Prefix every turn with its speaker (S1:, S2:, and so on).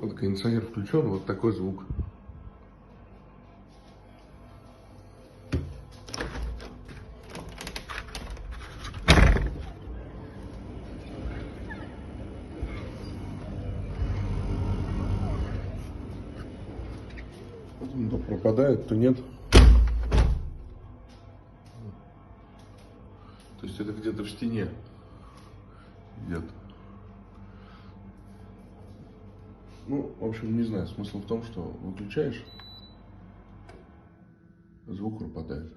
S1: Вот кондиционер включен, вот такой звук. То пропадает, то нет. То есть это где-то в стене идет. Ну, в общем, не знаю. Смысл в том, что выключаешь, звук пропадает.